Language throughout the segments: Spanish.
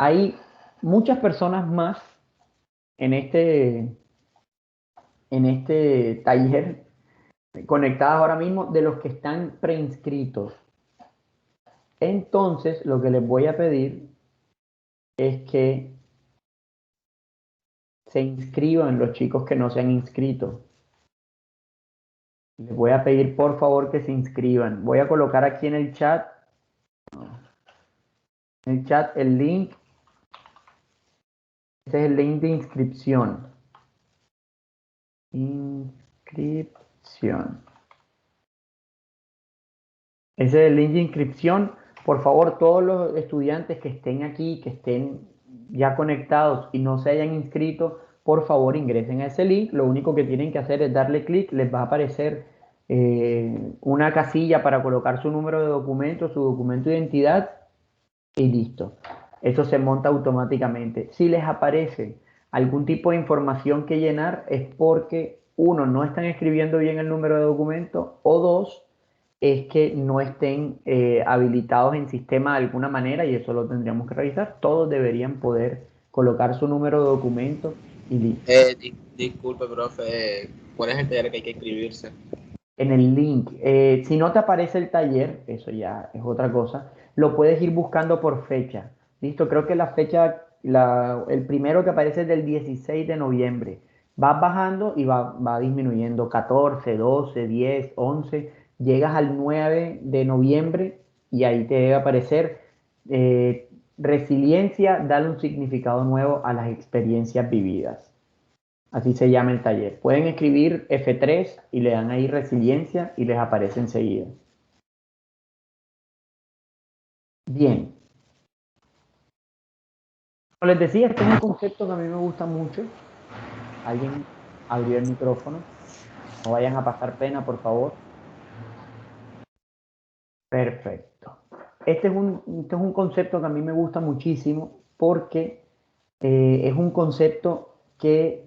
Hay muchas personas más en este taller conectadas ahora mismo de los que están preinscritos. Entonces, lo que les voy a pedir es que se inscriban los chicos que no se han inscrito. Les voy a pedir por favor que se inscriban. Voy a colocar aquí en el chat el link. Este es el link de inscripción. Inscripción. Ese es el link de inscripción. Por favor, todos los estudiantes que estén aquí, que estén ya conectados y no se hayan inscrito, por favor ingresen a ese link. Lo único que tienen que hacer es darle clic. Les va a aparecer una casilla para colocar su número de documento, su documento de identidad y listo. Eso se monta automáticamente. Si les aparece algún tipo de información que llenar es porque, uno, no están escribiendo bien el número de documento o dos, es que no estén habilitados en sistema de alguna manera y eso lo tendríamos que revisar. Todos deberían poder colocar su número de documento y listo. Disculpe, profe, ¿cuál es el taller que hay que inscribirse? En el link, si no te aparece el taller, eso ya es otra cosa, lo puedes ir buscando por fecha. Listo, creo que la fecha, el primero que aparece es del 16 de noviembre. Vas bajando y va disminuyendo 14, 12, 10, 11. Llegas al 9 de noviembre y ahí te debe aparecer resiliencia, darle un significado nuevo a las experiencias vividas. Así se llama el taller. Pueden escribir F3 y le dan ahí resiliencia y les aparece enseguida. Bien. Como les decía, este es un concepto que a mí me gusta mucho. Alguien abrió el micrófono. No vayan a pasar pena, por favor. Perfecto. Este es un concepto que a mí me gusta muchísimo porque es un concepto que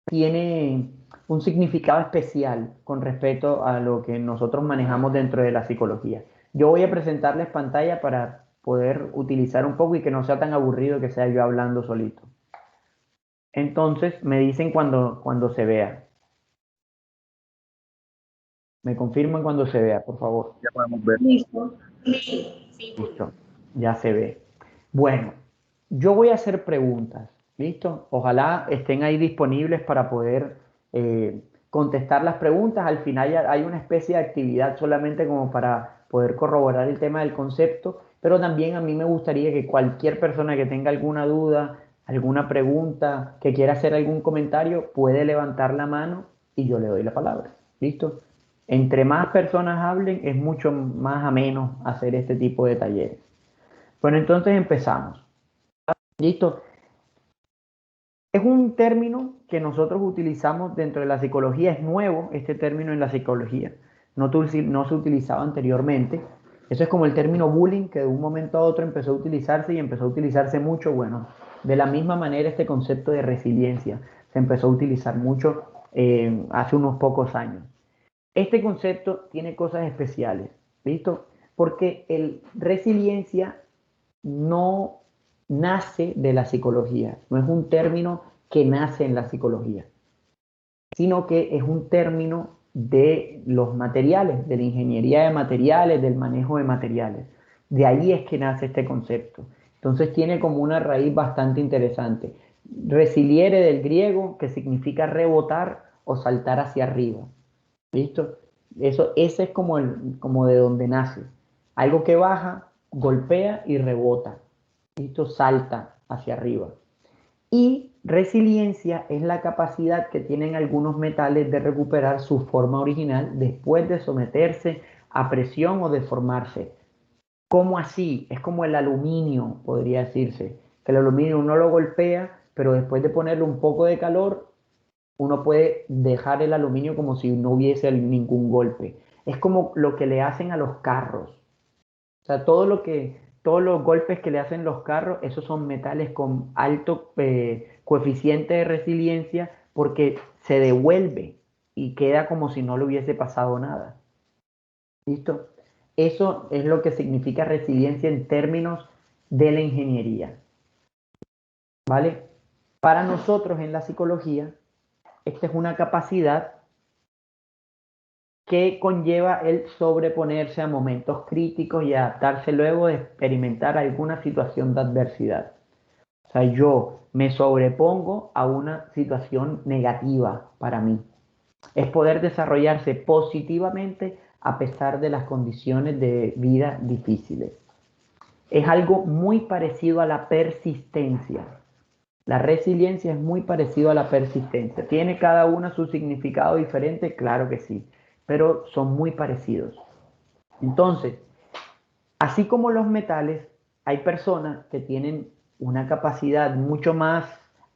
tiene un significado especial con respecto a lo que nosotros manejamos dentro de la psicología. Yo voy a presentarles pantalla para poder utilizar un poco y que no sea tan aburrido que sea yo hablando solito. Entonces, me dicen cuando se vea. Me confirman cuando se vea, por favor. Ya podemos ver. Listo. Sí, Listo, ya se ve. Bueno, yo voy a hacer preguntas, ¿listo? Ojalá estén ahí disponibles para poder contestar las preguntas. Al final ya hay una especie de actividad solamente como para poder corroborar el tema del concepto, pero también a mí me gustaría que cualquier persona que tenga alguna duda, alguna pregunta, que quiera hacer algún comentario, puede levantar la mano y yo le doy la palabra, ¿listo? Entre más personas hablen, es mucho más ameno hacer este tipo de talleres. Bueno, entonces empezamos. ¿Listo? Es un término que nosotros utilizamos dentro de la psicología, es nuevo este término en la psicología, no se utilizaba anteriormente. Eso es como el término bullying, que de un momento a otro empezó a utilizarse y empezó a utilizarse mucho. Bueno, de la misma manera este concepto de resiliencia se empezó a utilizar mucho hace unos pocos años. Este concepto tiene cosas especiales, ¿listo? Porque el resiliencia no nace de la psicología, no es un término que nace en la psicología, sino que es un término de los materiales, de la ingeniería de materiales, del manejo de materiales. De ahí es que nace este concepto. Entonces tiene como una raíz bastante interesante. Resiliere del griego, que significa rebotar o saltar hacia arriba. ¿Listo? Ese es como de donde nace. Algo que baja, golpea y rebota. ¿Listo? Salta hacia arriba. Y resiliencia es la capacidad que tienen algunos metales de recuperar su forma original después de someterse a presión o deformarse. ¿Cómo así? Es como el aluminio, podría decirse. Que el aluminio uno lo golpea, pero después de ponerle un poco de calor, uno puede dejar el aluminio como si no hubiese ningún golpe. Es como lo que le hacen a los carros. O sea, todos los golpes que le hacen los carros, esos son metales con alto coeficiente de resiliencia porque se devuelve y queda como si no le hubiese pasado nada. ¿Listo? Eso es lo que significa resiliencia en términos de la ingeniería. ¿Vale? Para nosotros en la psicología, esta es una capacidad que conlleva el sobreponerse a momentos críticos y adaptarse luego de experimentar alguna situación de adversidad. O sea, yo me sobrepongo a una situación negativa para mí. Es poder desarrollarse positivamente a pesar de las condiciones de vida difíciles. Es algo muy parecido a la persistencia. La resiliencia es muy parecido a la persistencia. ¿Tiene cada una su significado diferente? Claro que sí, pero son muy parecidos. Entonces, así como los metales, hay personas que tienen una capacidad mucho más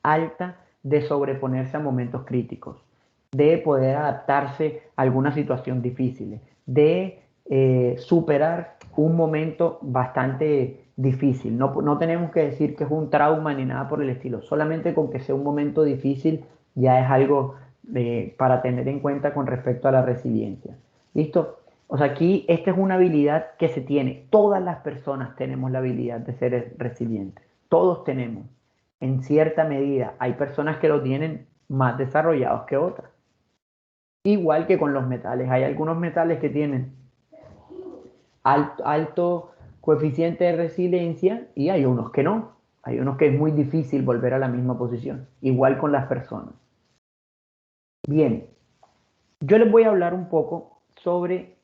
alta de sobreponerse a momentos críticos, de poder adaptarse a alguna situación difícil, de superar un momento bastante difícil. No tenemos que decir que es un trauma ni nada por el estilo, solamente con que sea un momento difícil ya es algo para tener en cuenta con respecto a la resiliencia. ¿Listo? O sea, aquí esta es una habilidad que se tiene. Todas las personas tenemos la habilidad de ser resilientes. Todos tenemos. En cierta medida, hay personas que lo tienen más desarrollados que otras. Igual que con los metales. Hay algunos metales que tienen alto coeficiente de resiliencia y hay unos que no. Hay unos que es muy difícil volver a la misma posición. Igual con las personas. Bien, yo les voy a hablar un poco sobre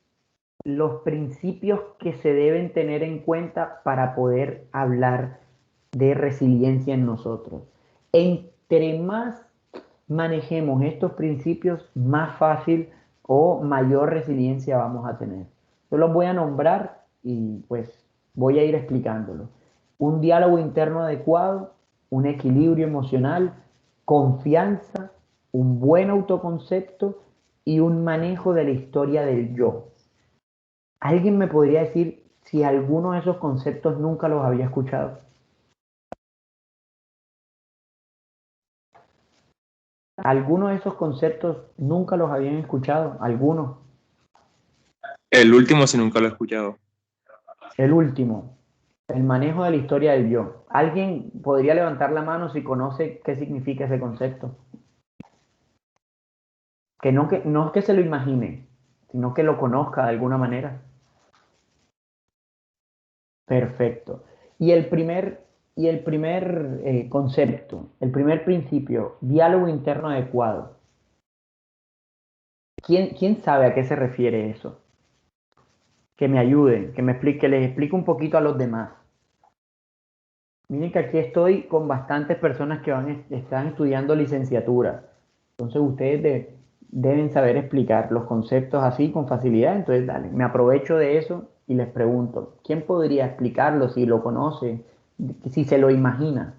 los principios que se deben tener en cuenta para poder hablar de resiliencia en nosotros. Entre más manejemos estos principios, más fácil o mayor resiliencia vamos a tener. Yo los voy a nombrar y pues voy a ir explicándolo. Un diálogo interno adecuado, un equilibrio emocional, confianza, un buen autoconcepto y un manejo de la historia del yo. ¿Alguien me podría decir si alguno de esos conceptos nunca los había escuchado? ¿Alguno de esos conceptos nunca los habían escuchado? ¿Alguno? El último sí nunca lo he escuchado. El último, el manejo de la historia del yo. ¿Alguien podría levantar la mano si conoce qué significa ese concepto? Que no es que se lo imagine, sino que lo conozca de alguna manera. Perfecto. Y el primer concepto, el primer principio, diálogo interno adecuado. ¿Quién sabe a qué se refiere eso? Que me ayuden, que me explique, que les explique un poquito a los demás. Miren que aquí estoy con bastantes personas que están estudiando licenciatura. Entonces ustedes deben saber explicar los conceptos así con facilidad. Entonces, dale, me aprovecho de eso y les pregunto, ¿quién podría explicarlo si lo conoce, si se lo imagina?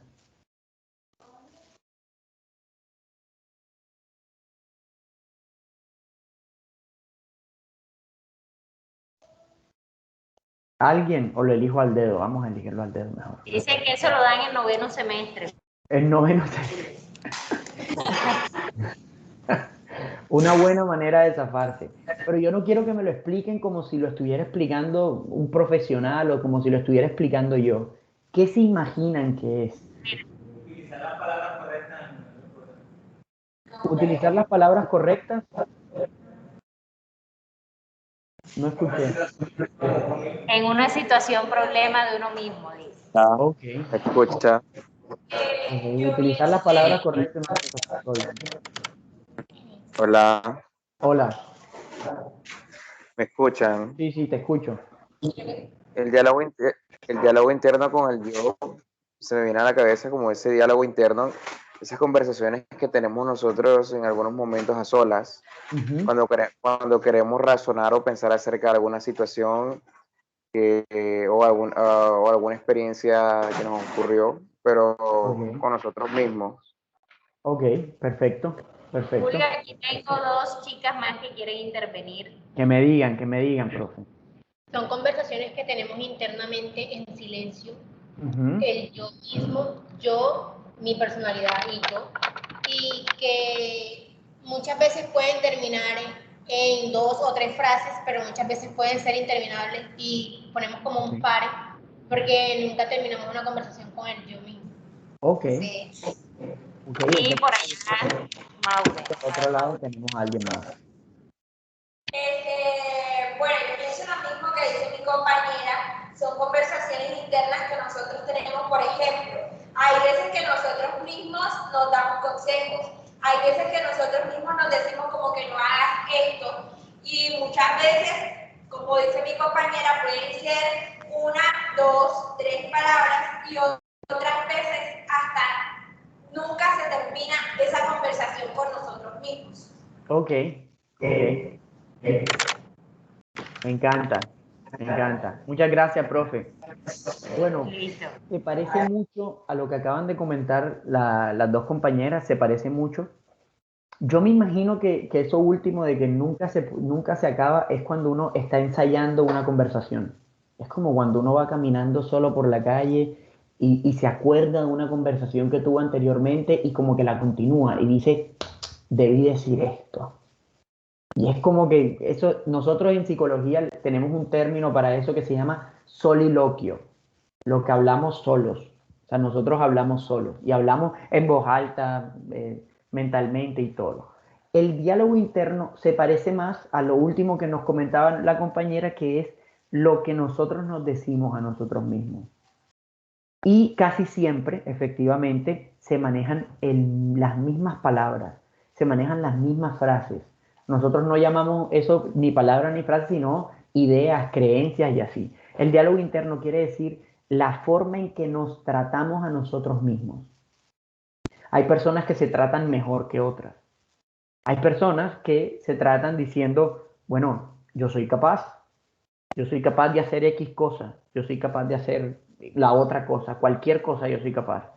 ¿Alguien? O lo elijo al dedo. Vamos a elegirlo al dedo mejor. Dice que eso lo dan en noveno semestre. El noveno Una buena manera de zafarse. Pero yo no quiero que me lo expliquen como si lo estuviera explicando un profesional o como si lo estuviera explicando yo. ¿Qué se imaginan que es? Utilizar las palabras correctas. Utilizar las palabras correctas. No escuché. En una situación problema de uno mismo, dice. Ok. Escucha. Okay. Utilizar las palabras correctas. No hay problema. Hola. Hola. ¿Me escuchan? Sí, sí, te escucho. El diálogo interno con el yo se me viene a la cabeza como ese diálogo interno, esas conversaciones que tenemos nosotros en algunos momentos a solas, cuando queremos razonar o pensar acerca de alguna situación o alguna experiencia que nos ocurrió, pero con nosotros mismos. Ok, perfecto, perfecto. Julio, aquí tengo dos chicas más que quieren intervenir. Que me digan, profe. Son conversaciones que tenemos internamente en silencio. El yo mismo, yo, mi personalidad y que muchas veces pueden terminar en 2 o 3 frases, pero muchas veces pueden ser interminables y ponemos como un pare porque nunca terminamos una conversación con el yo mismo. Ok. Sí. Ok, Y por allá, Maure. por otro lado tenemos a alguien más. Bueno, yo pienso lo mismo que dice mi compañera, son conversaciones internas que nosotros tenemos. Por ejemplo, hay veces que nosotros mismos nos damos consejos, hay veces que nosotros mismos nos decimos como que no hagas esto, y muchas veces, como dice mi compañera, pueden ser una, dos, tres palabras, y otras veces hasta nunca se termina esa conversación con nosotros mismos. Ok, ok. Me encanta, me encanta. Muchas gracias, profe. Bueno, Listo. se parece mucho a lo que acaban de comentar las dos compañeras, se parece mucho. Yo me imagino que eso último de que nunca se acaba es cuando uno está ensayando una conversación. Es como cuando uno va caminando solo por la calle y se acuerda de una conversación que tuvo anteriormente y como que la continúa y dice, debí decir esto. Y es como que eso, nosotros en psicología tenemos un término para eso que se llama soliloquio, lo que hablamos solos. O sea, nosotros hablamos solos y hablamos en voz alta, mentalmente y todo. El diálogo interno se parece más a lo último que nos comentaba la compañera, que es lo que nosotros nos decimos a nosotros mismos. Y casi siempre, efectivamente, se manejan las mismas palabras, se manejan las mismas frases. Nosotros no llamamos eso ni palabras ni frases, sino ideas, creencias y así. El diálogo interno quiere decir la forma en que nos tratamos a nosotros mismos. Hay personas que se tratan mejor que otras. Hay personas que se tratan diciendo, bueno, yo soy capaz de hacer X cosa, yo soy capaz de hacer la otra cosa, cualquier cosa yo soy capaz.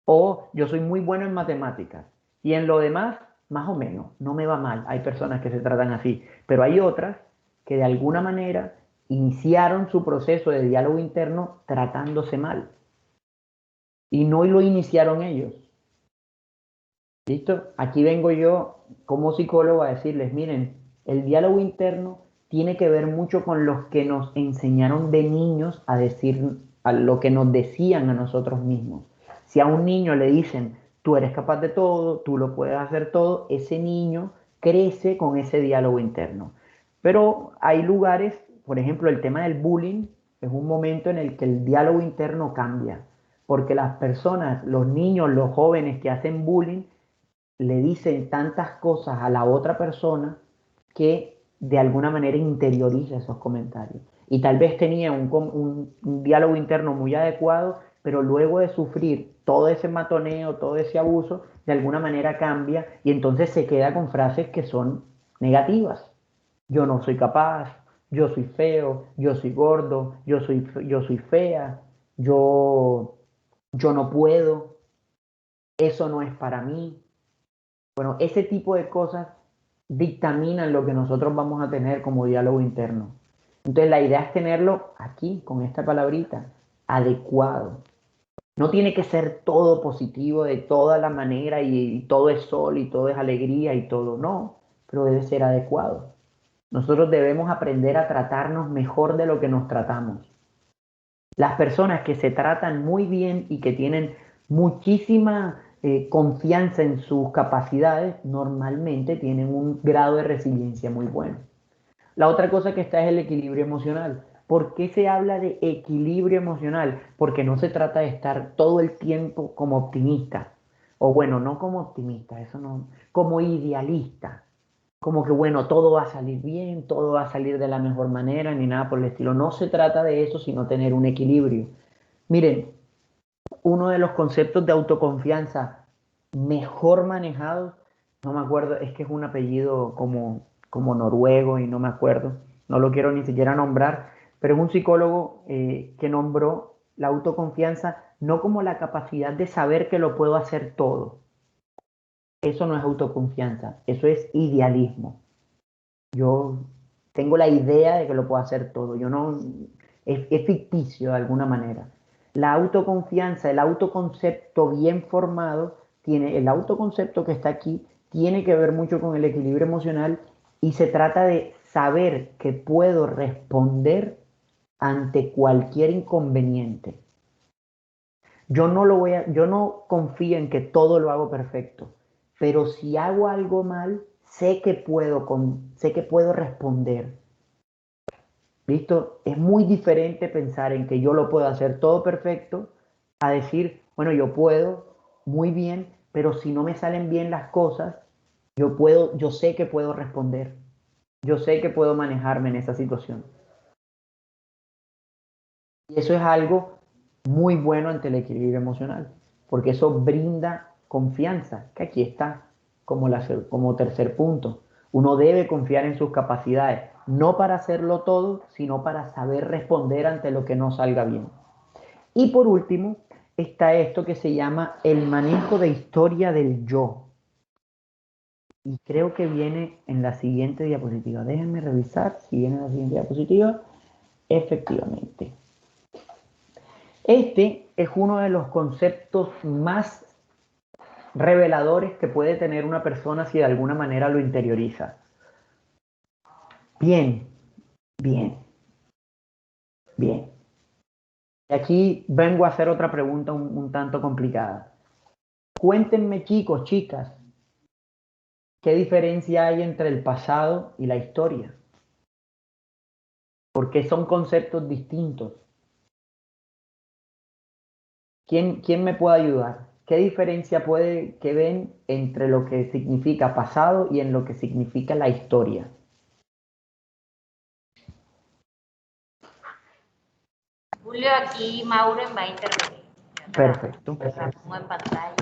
O yo soy muy bueno en matemáticas y en lo demás, más o menos, no me va mal. Hay personas que se tratan así, pero hay otras que de alguna manera iniciaron su proceso de diálogo interno tratándose mal. Y no lo iniciaron ellos. ¿Listo? Aquí vengo yo como psicólogo a decirles, miren, el diálogo interno tiene que ver mucho con los que nos enseñaron de niños a decir a lo que nos decían a nosotros mismos. Si a un niño le dicen, tú eres capaz de todo, tú lo puedes hacer todo, ese niño crece con ese diálogo interno. Pero hay lugares, por ejemplo, el tema del bullying es un momento en el que el diálogo interno cambia, porque las personas, los niños, los jóvenes que hacen bullying, le dicen tantas cosas a la otra persona que de alguna manera interioriza esos comentarios. Y tal vez tenía un diálogo interno muy adecuado, pero luego de sufrir todo ese matoneo, todo ese abuso, de alguna manera cambia y entonces se queda con frases que son negativas. Yo no soy capaz, yo soy feo, yo soy gordo, yo soy fea, yo no puedo, eso no es para mí. Bueno, ese tipo de cosas dictaminan lo que nosotros vamos a tener como diálogo interno. Entonces la idea es tenerlo aquí, con esta palabrita, adecuado. No tiene que ser todo positivo de toda la manera y todo es sol y todo es alegría y todo, no, pero debe ser adecuado. Nosotros debemos aprender a tratarnos mejor de lo que nos tratamos. Las personas que se tratan muy bien y que tienen muchísima confianza en sus capacidades, normalmente tienen un grado de resiliencia muy bueno. La otra cosa que está es el equilibrio emocional. ¿Por qué se habla de equilibrio emocional? Porque no se trata de estar todo el tiempo como optimista. O bueno, no como optimista, eso no, como idealista. Como que bueno, todo va a salir bien, todo va a salir de la mejor manera, ni nada por el estilo. No se trata de eso, sino tener un equilibrio. Miren, uno de los conceptos de autoconfianza mejor manejados, no me acuerdo, es que es un apellido como noruego y no me acuerdo, no lo quiero ni siquiera nombrar, pero es un psicólogo que nombró la autoconfianza no como la capacidad de saber que lo puedo hacer todo. Eso no es autoconfianza, eso es idealismo. Yo tengo la idea de que lo puedo hacer todo, yo no, es ficticio de alguna manera. La autoconfianza, el autoconcepto bien formado, el autoconcepto que está aquí, tiene que ver mucho con el equilibrio emocional y se trata de saber que puedo responder ante cualquier inconveniente. Yo no confío en que todo lo hago perfecto, pero si hago algo mal, sé que puedo responder. ¿Listo? Es muy diferente pensar en que yo lo puedo hacer todo perfecto a decir, bueno, yo puedo muy bien, pero si no me salen bien las cosas, yo sé que puedo responder. Yo sé que puedo manejarme en esa situación. Y eso es algo muy bueno ante el equilibrio emocional, porque eso brinda confianza, que aquí está como tercer punto. Uno debe confiar en sus capacidades, no para hacerlo todo, sino para saber responder ante lo que no salga bien. Y por último, está esto que se llama el manejo de historia del yo. Y creo que viene en la siguiente diapositiva. Déjenme revisar si viene en la siguiente diapositiva. Efectivamente. Este es uno de los conceptos más reveladores que puede tener una persona si de alguna manera lo interioriza. Bien, bien, bien. Y aquí vengo a hacer otra pregunta un tanto complicada. Cuéntenme, chicos, chicas, ¿qué diferencia hay entre el pasado y la historia? Porque son conceptos distintos. ¿Quién me puede ayudar? ¿Qué diferencia que ven entre lo que significa pasado y en lo que significa la historia? Julio, aquí Mauro va a intervenir. Perfecto, La pongo en pantalla.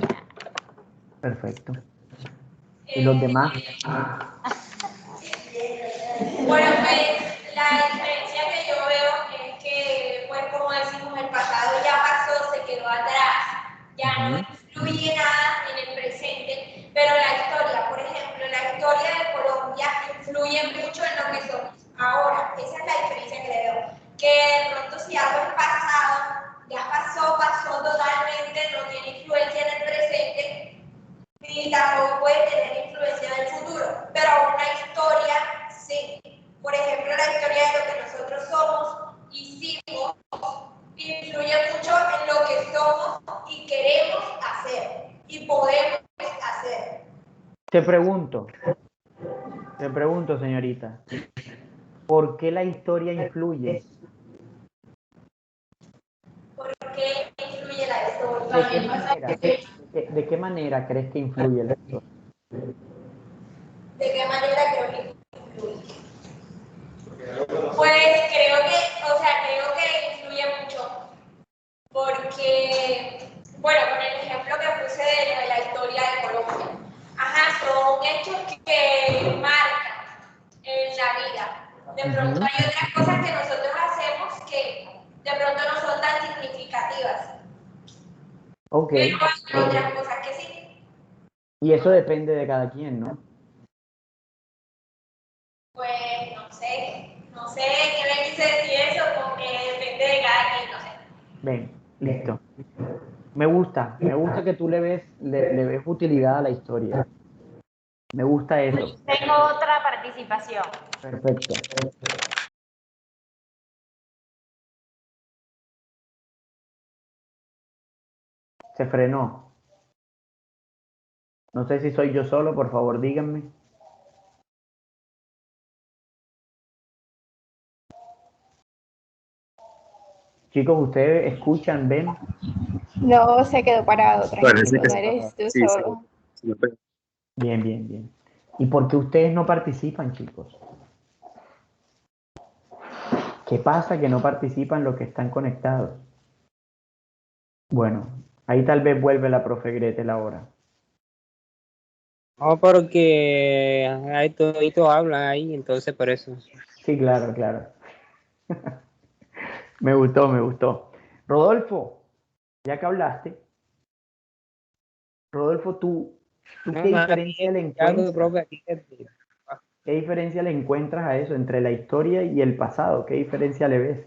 perfecto. ¿Y los demás? Bueno, pues la diferencia que yo veo es que, pues como decimos, el pasado ya pasó, se quedó atrás, ya no influye nada en el presente, pero la historia, por ejemplo, la historia de Colombia influye mucho en lo que somos ahora. Esa es la diferencia que le veo. Que de pronto si algo es pasado, ya pasó totalmente, no tiene influencia en el presente, ni tampoco puede tener influencia en el futuro, pero una historia sí. Por ejemplo, la historia de lo que nosotros somos, hicimos, influye mucho en lo que somos y queremos hacer y podemos hacer. Te pregunto, señorita, ¿por qué la historia influye? ¿Por qué influye la historia? ¿De qué manera crees que influye la historia? ¿De qué manera creo que influye? Pues creo que influye mucho. Porque, bueno, con el ejemplo que puse de la historia de Colombia, son hechos que marcan en la vida. De pronto hay otras cosas que nosotros hacemos que de pronto no son tan significativas. Ok. Pero hay otras cosas que sí. Y eso depende de cada quien, ¿no? Pues no sé qué me quise decir eso, porque depende de cada quien, no sé. Ven, listo. Me gusta que tú le ves utilidad a la historia. Me gusta eso. Tengo otra participación. Perfecto. Se frenó. No sé si soy yo solo, por favor, díganme. Chicos, ¿ustedes escuchan, ven? No, se quedó parado, Parece tranquilo, que no eres tú sí, solo. sí. Bien, bien, bien. ¿Y por qué ustedes no participan, chicos? ¿Qué pasa que no participan los que están conectados? Bueno, ahí tal vez vuelve la profe Gretel ahora. No, porque ahí toditos hablan ahí, entonces por eso. Sí, claro, claro. Me gustó, me gustó. Rodolfo, ya que hablaste, Rodolfo, ¿tú No, qué no, diferencia le algo, encuentras? profe, aquí ¿Qué diferencia le encuentras a eso entre la historia y el pasado? ¿Qué diferencia le ves?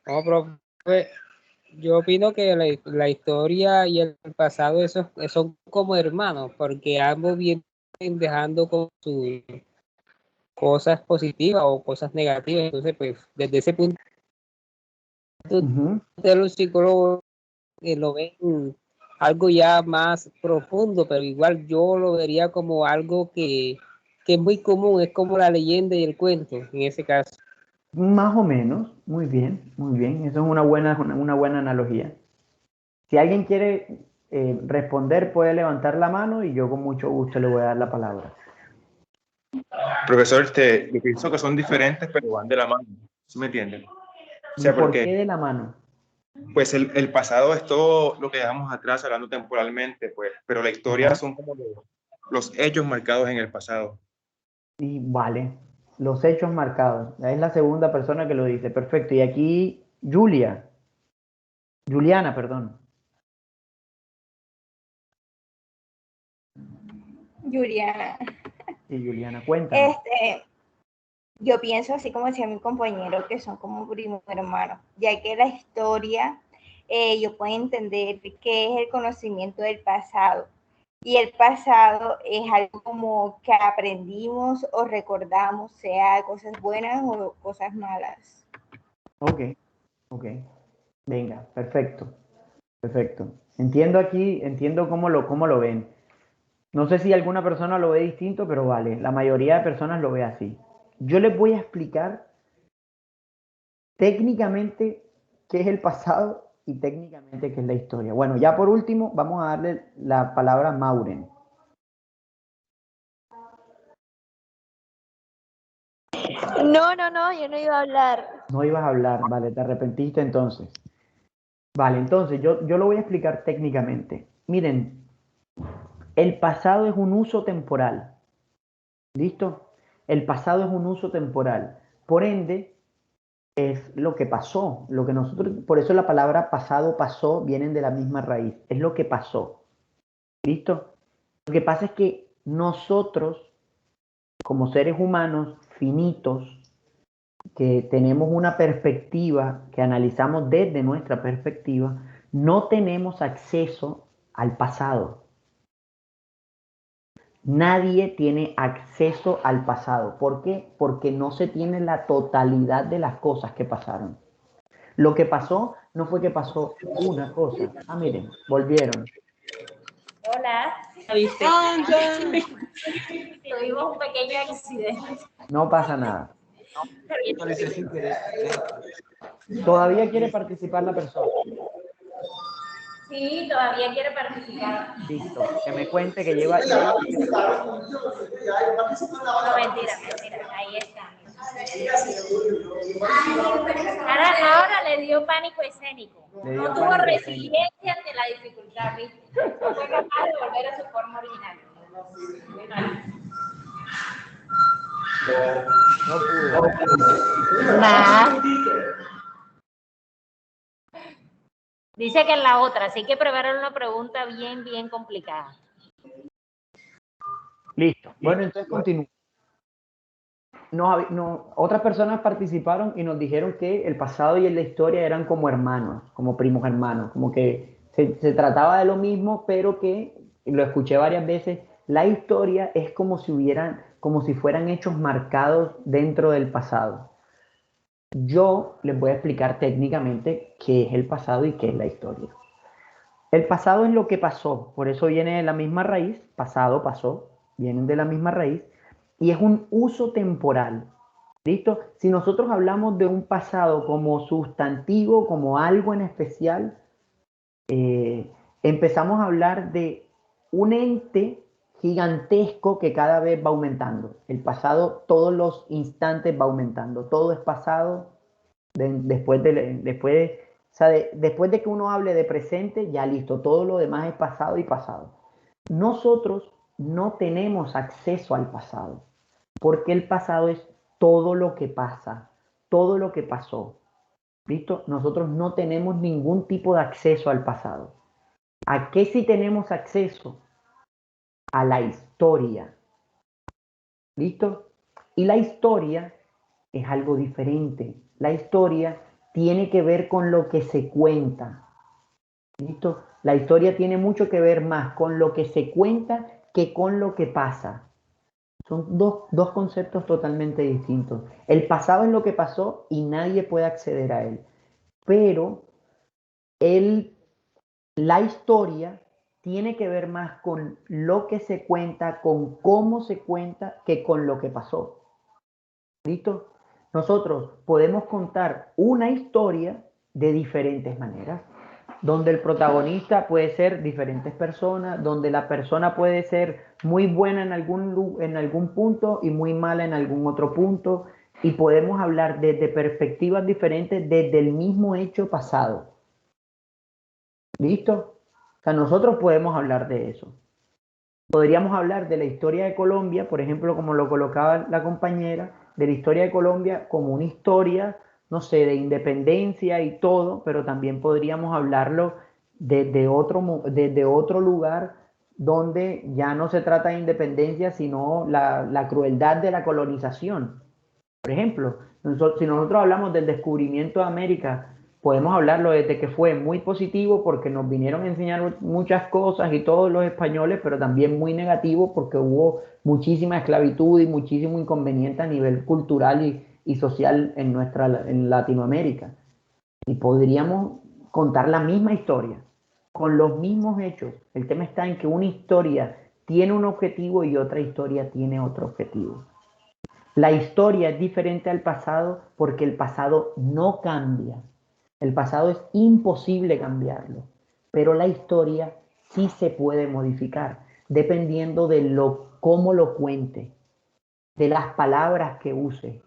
no, profe, yo opino que la historia y el pasado son como hermanos, porque ambos vienen dejando con cosas positivas o cosas negativas. Entonces, pues, desde ese punto de los psicólogos lo ven algo ya más profundo, pero igual yo lo vería como algo que es muy común, es como la leyenda y el cuento, en ese caso. Más o menos, muy bien, muy bien. Eso es una buena analogía. Si alguien quiere responder, puede levantar la mano y yo con mucho gusto le voy a dar la palabra. Profesor, yo pienso que son diferentes, pero van de la mano. ¿Sí me entienden? O sea, ¿Por porque qué de la mano? pues el pasado es todo lo que dejamos atrás, hablando temporalmente, pues, pero la historia son como los hechos marcados en el pasado. Y vale, los hechos marcados. Es la segunda persona que lo dice. Perfecto. Y aquí Juliana, perdón. Juliana. Sí, Juliana, cuéntame. Yo pienso así como decía mi compañero, que son como primos hermanos, ya que la historia, yo puedo entender qué es el conocimiento del pasado. Y el pasado es algo como que aprendimos o recordamos, sea cosas buenas o cosas malas. Ok. Venga, perfecto. Entiendo cómo lo ven. No sé si alguna persona lo ve distinto, pero vale, la mayoría de personas lo ve así. Yo les voy a explicar técnicamente qué es el pasado y técnicamente qué es la historia. Bueno, ya por último, vamos a darle la palabra a Mauren. No, yo no iba a hablar. No ibas a hablar, vale, te arrepentiste entonces. Vale, entonces yo lo voy a explicar técnicamente. Miren, el pasado es un uso temporal. ¿Listo? El pasado es un uso temporal. Por ende, es lo que pasó, lo que nosotros, por eso la palabra pasado, pasó, vienen de la misma raíz, es lo que pasó. ¿Listo? Lo que pasa es que nosotros, como seres humanos finitos, que tenemos una perspectiva, que analizamos desde nuestra perspectiva, no tenemos acceso al pasado. Nadie tiene acceso al pasado. ¿Por qué? Porque no se tiene la totalidad de las cosas que pasaron. Lo que pasó no fue que pasó una cosa. Ah, miren, volvieron. Hola. ¿Viste? Tuvimos un pequeño accidente. No pasa nada. Todavía quiere participar la persona. Sí, todavía quiere participar. Listo. Que me cuente que lleva. No, mentira. Ahí está. Ahora le dio pánico escénico. No tuvo resiliencia ante la dificultad, ¿viste? No fue capaz de volver a su forma original. No pudo. Dice que en la otra, así que prepararon una pregunta bien complicada. Listo. Bueno, entonces continúo. Otras personas participaron y nos dijeron que el pasado y la historia eran como hermanos, como primos hermanos, como que se trataba de lo mismo, pero que, lo escuché varias veces, la historia es como si fueran hechos marcados dentro del pasado. Yo les voy a explicar técnicamente qué es el pasado y qué es la historia. El pasado es lo que pasó, por eso viene de la misma raíz, pasado, pasó, vienen de la misma raíz, y es un uso temporal. ¿Listo? Si nosotros hablamos de un pasado como sustantivo, como algo en especial, empezamos a hablar de un ente gigantesco que cada vez va aumentando. El pasado, todos los instantes va aumentando. Todo es pasado. Después de que uno hable de presente, ya listo. Todo lo demás es pasado y pasado. Nosotros no tenemos acceso al pasado, porque el pasado es todo lo que pasa, todo lo que pasó. ¿Listo? Nosotros no tenemos ningún tipo de acceso al pasado. ¿A qué sí tenemos acceso? A la historia. ¿Listo? Y la historia es algo diferente. La historia tiene que ver con lo que se cuenta. ¿Listo? La historia tiene mucho que ver más con lo que se cuenta que con lo que pasa. Son dos conceptos totalmente distintos. El pasado es lo que pasó y nadie puede acceder a él. Pero la historia tiene que ver más con lo que se cuenta, con cómo se cuenta, que con lo que pasó. ¿Listo? Nosotros podemos contar una historia de diferentes maneras, donde el protagonista puede ser diferentes personas, donde la persona puede ser muy buena en algún punto y muy mala en algún otro punto, y podemos hablar desde perspectivas diferentes desde el mismo hecho pasado. ¿Listo? O sea, nosotros podemos hablar de eso. Podríamos hablar de la historia de Colombia, por ejemplo, como lo colocaba la compañera, de la historia de Colombia como una historia, no sé, de independencia y todo, pero también podríamos hablarlo desde otro lugar donde ya no se trata de independencia, sino la crueldad de la colonización. Por ejemplo, si nosotros hablamos del descubrimiento de América, podemos hablarlo desde que fue muy positivo porque nos vinieron a enseñar muchas cosas y todos los españoles, pero también muy negativo porque hubo muchísima esclavitud y muchísimo inconveniente a nivel cultural y social en Latinoamérica. Y podríamos contar la misma historia, con los mismos hechos. El tema está en que una historia tiene un objetivo y otra historia tiene otro objetivo. La historia es diferente al pasado porque el pasado no cambia. El pasado es imposible cambiarlo, pero la historia sí se puede modificar, dependiendo de cómo lo cuente, de las palabras que use.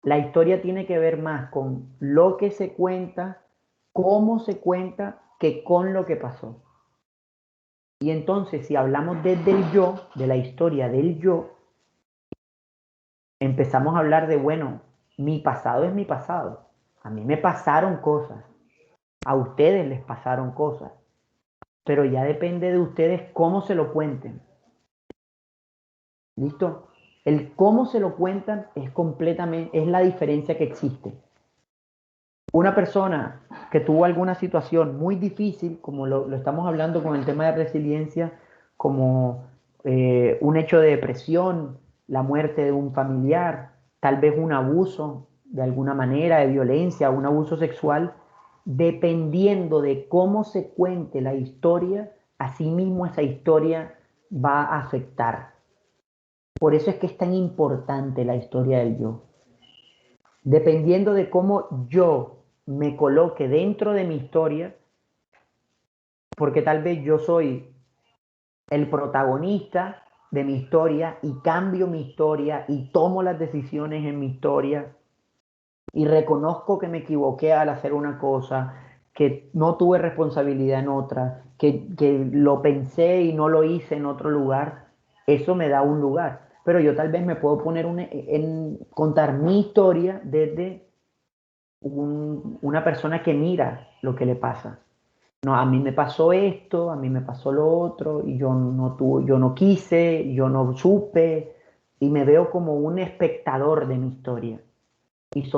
La historia tiene que ver más con lo que se cuenta, cómo se cuenta, que con lo que pasó. Y entonces, si hablamos desde el yo, de la historia del yo, empezamos a hablar de, bueno, mi pasado es mi pasado. A mí me pasaron cosas. A ustedes les pasaron cosas. Pero ya depende de ustedes cómo se lo cuenten. ¿Listo? El cómo se lo cuentan es la diferencia que existe. Una persona que tuvo alguna situación muy difícil, como lo estamos hablando con el tema de resiliencia, como un hecho de depresión, la muerte de un familiar, tal vez un abuso de alguna manera, de violencia, un abuso sexual, dependiendo de cómo se cuente la historia, asimismo esa historia va a afectar. Por eso es que es tan importante la historia del yo. Dependiendo de cómo yo me coloque dentro de mi historia, porque tal vez yo soy el protagonista de mi historia y cambio mi historia y tomo las decisiones en mi historia y reconozco que me equivoqué al hacer una cosa, que no tuve responsabilidad en otra, que lo pensé y no lo hice en otro lugar, eso me da un lugar. Pero yo tal vez me puedo poner en contar mi historia desde una persona que mira lo que le pasa. No, a mí me pasó esto, a mí me pasó lo otro, y yo no quise, yo no supe, y me veo como un espectador de mi historia. Y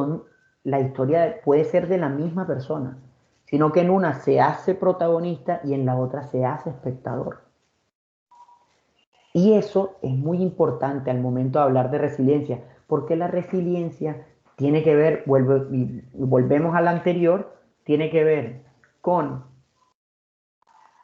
la historia puede ser de la misma persona, sino que en una se hace protagonista y en la otra se hace espectador. Y eso es muy importante al momento de hablar de resiliencia, porque la resiliencia tiene que ver, volvemos a la anterior, tiene que ver con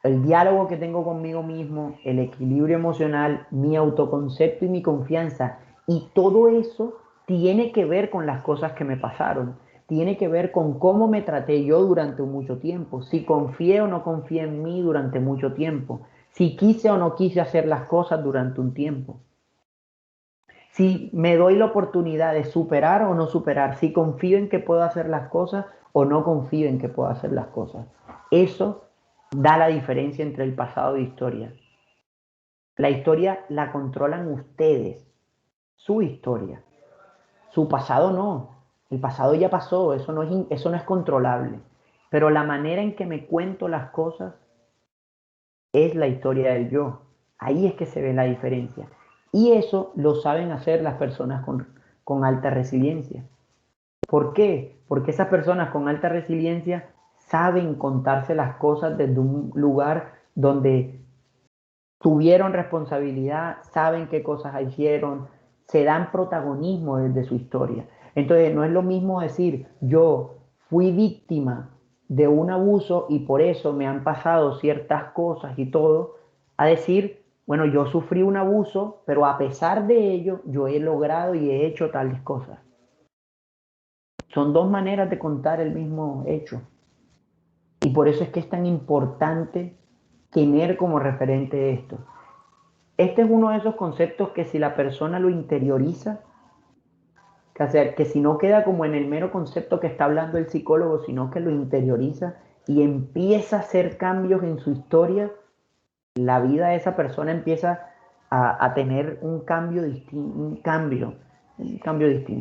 el diálogo que tengo conmigo mismo, el equilibrio emocional, mi autoconcepto y mi confianza. Y todo eso tiene que ver con las cosas que me pasaron. Tiene que ver con cómo me traté yo durante mucho tiempo. Si confié o no confié en mí durante mucho tiempo. Si quise o no quise hacer las cosas durante un tiempo. Si me doy la oportunidad de superar o no superar. Si confío en que puedo hacer las cosas o no confío en que puedo hacer las cosas. Eso da la diferencia entre el pasado y la historia. La historia la controlan ustedes, su historia. Su pasado no. El pasado ya pasó, eso no es controlable. Pero la manera en que me cuento las cosas es la historia del yo. Ahí es que se ve la diferencia. Y eso lo saben hacer las personas con alta resiliencia. ¿Por qué? Porque esas personas con alta resiliencia saben contarse las cosas desde un lugar donde tuvieron responsabilidad, saben qué cosas hicieron, se dan protagonismo desde su historia. Entonces, no es lo mismo decir, yo fui víctima de un abuso y por eso me han pasado ciertas cosas y todo, a decir, bueno, yo sufrí un abuso, pero a pesar de ello, yo he logrado y he hecho tales cosas. Son dos maneras de contar el mismo hecho. Y por eso es que es tan importante tener como referente esto. Este es uno de esos conceptos que si la persona lo interioriza, que si no queda como en el mero concepto que está hablando el psicólogo, sino que lo interioriza y empieza a hacer cambios en su historia, la vida de esa persona empieza a tener un cambio distinto,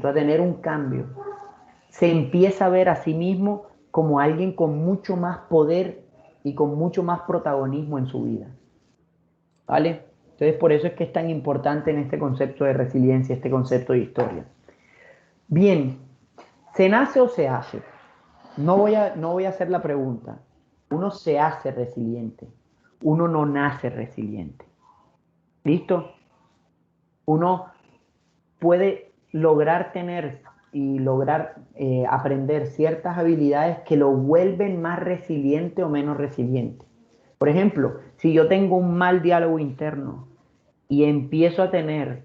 a tener un cambio. Se empieza a ver a sí mismo como alguien con mucho más poder y con mucho más protagonismo en su vida. ¿Vale? Entonces, por eso es que es tan importante en este concepto de resiliencia, este concepto de historia. Bien, ¿se nace o se hace? No voy a hacer la pregunta. Uno se hace resiliente. Uno no nace resiliente. ¿Listo? Uno puede lograr tener y lograr aprender ciertas habilidades que lo vuelven más resiliente o menos resiliente. Por ejemplo, si yo tengo un mal diálogo interno y empiezo a tener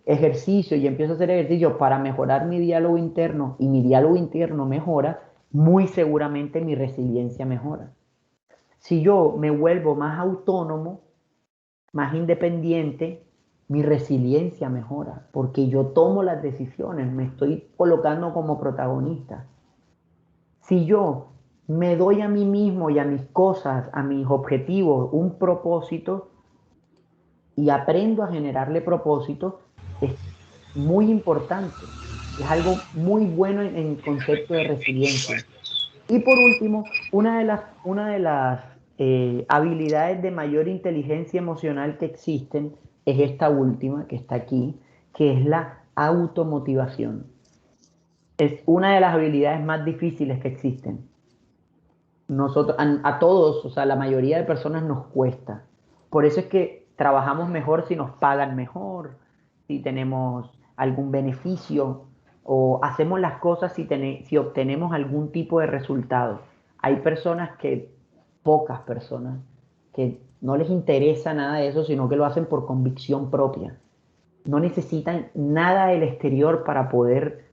ejercicio y empiezo a hacer ejercicio para mejorar mi diálogo interno y mi diálogo interno mejora, muy seguramente mi resiliencia mejora. Si yo me vuelvo más autónomo, más independiente, mi resiliencia mejora, porque yo tomo las decisiones, me estoy colocando como protagonista. Si yo me doy a mí mismo y a mis cosas, a mis objetivos, un propósito y aprendo a generarle propósito, es muy importante. Es algo muy bueno en el concepto de resiliencia. Y por último, una de las habilidades de mayor inteligencia emocional que existen es esta última que está aquí, que es la automotivación. Es una de las habilidades más difíciles que existen. Nosotros, a todos, o sea, la mayoría de personas nos cuesta. Por eso es que trabajamos mejor si nos pagan mejor, si tenemos algún beneficio o hacemos las cosas si obtenemos algún tipo de resultado. Hay pocas personas, que no les interesa nada de eso, sino que lo hacen por convicción propia. No necesitan nada del exterior para poder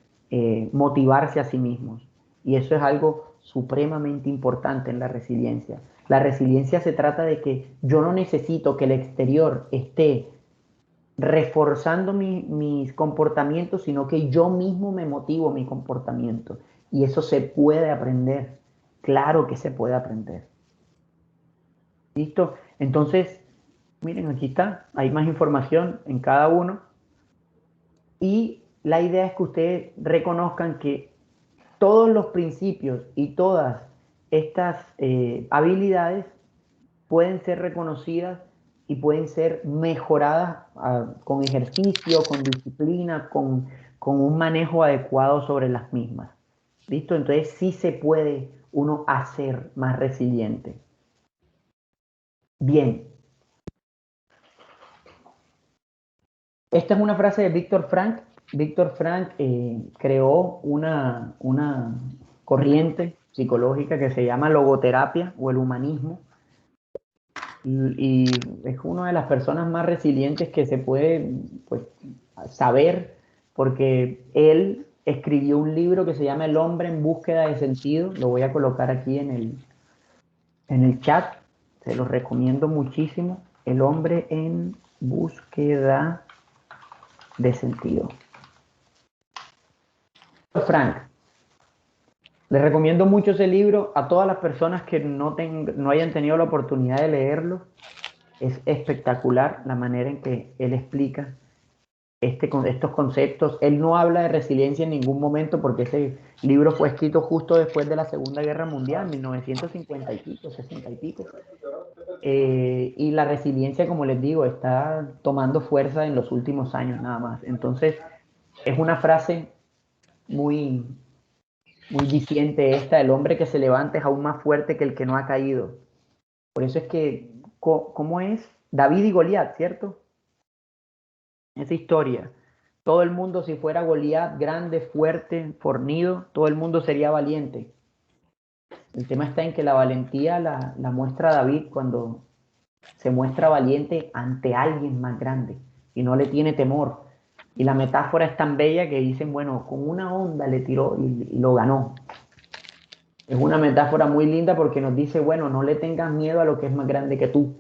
motivarse a sí mismos. Y eso es algo supremamente importante en la resiliencia. La resiliencia se trata de que yo no necesito que el exterior esté reforzando mis comportamientos, sino que yo mismo me motivo mi comportamiento. Y eso se puede aprender. Claro que se puede aprender. ¿Listo? Entonces, miren, aquí está. Hay más información en cada uno. Y la idea es que ustedes reconozcan que todos los principios y todas estas habilidades pueden ser reconocidas y pueden ser mejoradas con ejercicio, con disciplina, con un manejo adecuado sobre las mismas. ¿Listo? Entonces sí se puede uno hacer más resiliente. Bien. Esta es una frase de Víctor Frank. Víctor Frank creó una corriente psicológica que se llama logoterapia o el humanismo. Y es una de las personas más resilientes que se puede saber, porque él escribió un libro que se llama El hombre en búsqueda de sentido. Lo voy a colocar aquí en el chat. Se los recomiendo muchísimo. El hombre en búsqueda de sentido. Frank. Les recomiendo mucho ese libro a todas las personas que no hayan tenido la oportunidad de leerlo. Es espectacular la manera en que él explica estos conceptos. Él no habla de resiliencia en ningún momento porque ese libro fue escrito justo después de la Segunda Guerra Mundial, 1950 y pico, 60 y pico. Y la resiliencia, como les digo, está tomando fuerza en los últimos años nada más. Entonces, es una frase muy diciente esta: el hombre que se levanta es aún más fuerte que el que no ha caído. Por eso es que, ¿cómo es? David y Goliat, ¿cierto? esa historia. Todo el mundo, si fuera Goliat, grande, fuerte, fornido, todo el mundo sería valiente. El tema está en que la valentía la muestra David cuando se muestra valiente ante alguien más grande y no le tiene temor. Y la metáfora es tan bella que dicen, bueno, con una onda le tiró y lo ganó. Es una metáfora muy linda porque nos dice, bueno, no le tengas miedo a lo que es más grande que tú.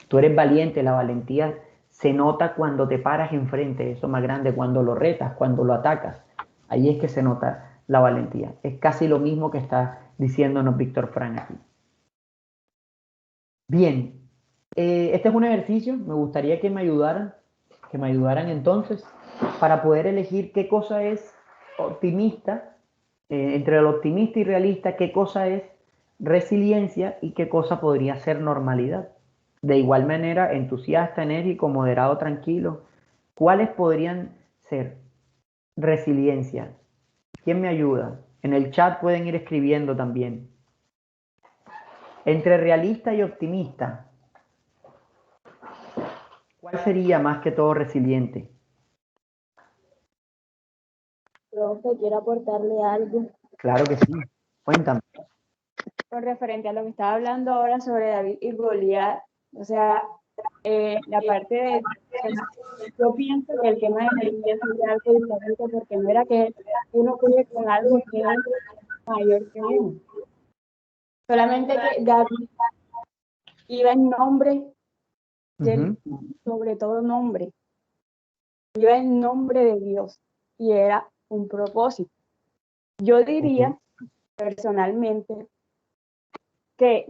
Tú eres valiente, la valentía se nota cuando te paras enfrente de eso más grande, cuando lo retas, cuando lo atacas. Ahí es que se nota la valentía. Es casi lo mismo que está diciéndonos Víctor Frank aquí. Bien, este es un ejercicio, me gustaría que me ayudaran entonces para poder elegir qué cosa es optimista, entre el optimista y realista, qué cosa es resiliencia y qué cosa podría ser normalidad. De igual manera, entusiasta, enérgico, moderado, tranquilo. ¿Cuáles podrían ser? Resiliencia. ¿Quién me ayuda? En el chat pueden ir escribiendo también. Entre realista y optimista, ¿cuál sería más que todo resiliente? Profe, quiero aportarle algo. Claro que sí. Cuéntame. Con referente a lo que estaba hablando ahora sobre David y Goliat, o sea, la parte de, yo pienso que el tema de energía sería algo diferente porque no era que uno puede con algo que es mayor que uno. Solamente que David iba en nombre del, sobre todo nombre, iba en nombre de Dios y era un propósito. Yo diría personalmente que,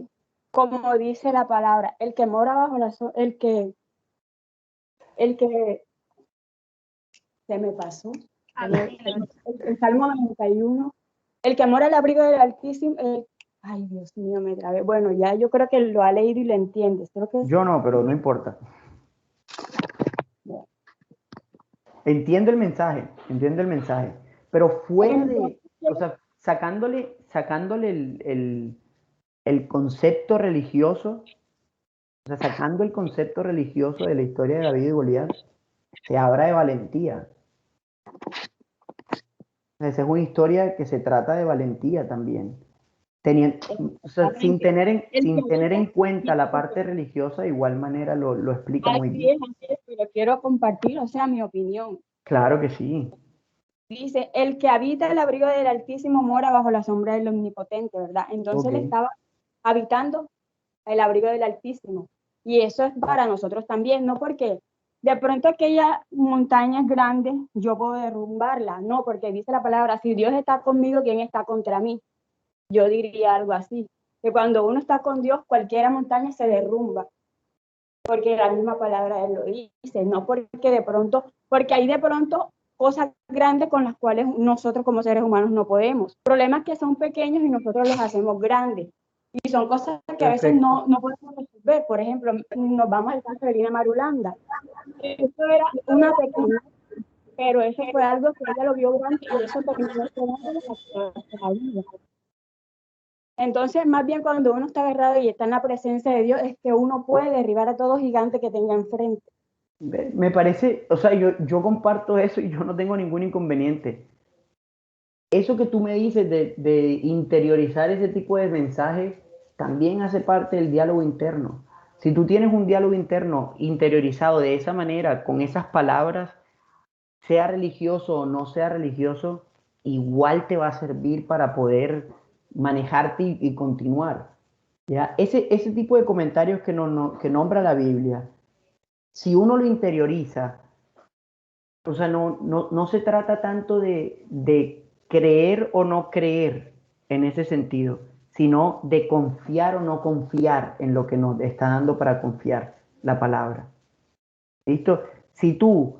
como dice la palabra, el que mora bajo la el que se me pasó, el Salmo 91, el que mora al abrigo del Altísimo, ay Dios mío, me trabé. Bueno, ya yo creo que lo ha leído y lo entiendes. Creo que Yo no, pero no importa. Entiendo el mensaje, pero fuera de, o sea, sacándole el concepto religioso, o sea, sacando el concepto religioso de la historia de David y Goliat, se habla de valentía. Esa es una historia que se trata de valentía también. O sea, sin tener en cuenta la parte religiosa, de igual manera lo explica muy bien. Pero quiero compartir, o sea, mi opinión. Claro que sí. Dice, el que habita el abrigo del Altísimo mora bajo la sombra del Omnipotente, ¿verdad? Entonces él estaba habitando el abrigo del Altísimo. Y eso es para nosotros también, no porque de pronto aquella montaña es grande, yo puedo derrumbarla, no, porque dice la palabra, si Dios está conmigo, ¿quién está contra mí? Yo diría algo así, que cuando uno está con Dios, cualquier montaña se derrumba, porque la misma palabra Él lo dice, no porque de pronto, porque hay de pronto cosas grandes con las cuales nosotros como seres humanos no podemos, problemas que son pequeños y nosotros los hacemos grandes, y son cosas que a veces no podemos resolver. Por ejemplo, nos vamos al caso de Lina Marulanda, esto era una pequeña, pero eso fue algo que ella lo vio grande y eso terminó siendo la vida. Entonces, más bien cuando uno está agarrado y está en la presencia de Dios, es que uno puede derribar a todo gigante que tenga enfrente. Me parece, o sea, yo comparto eso y yo no tengo ningún inconveniente. Eso que tú me dices de interiorizar ese tipo de mensajes también hace parte del diálogo interno. Si tú tienes un diálogo interno interiorizado de esa manera, con esas palabras, sea religioso o no sea religioso, igual te va a servir para poder manejarte y continuar. ¿Ya? Ese tipo de comentarios que nombra la Biblia, si uno lo interioriza, o sea, no se trata tanto de creer o no creer en ese sentido, sino de confiar o no confiar en lo que nos está dando para confiar la palabra. ¿Listo? Si tú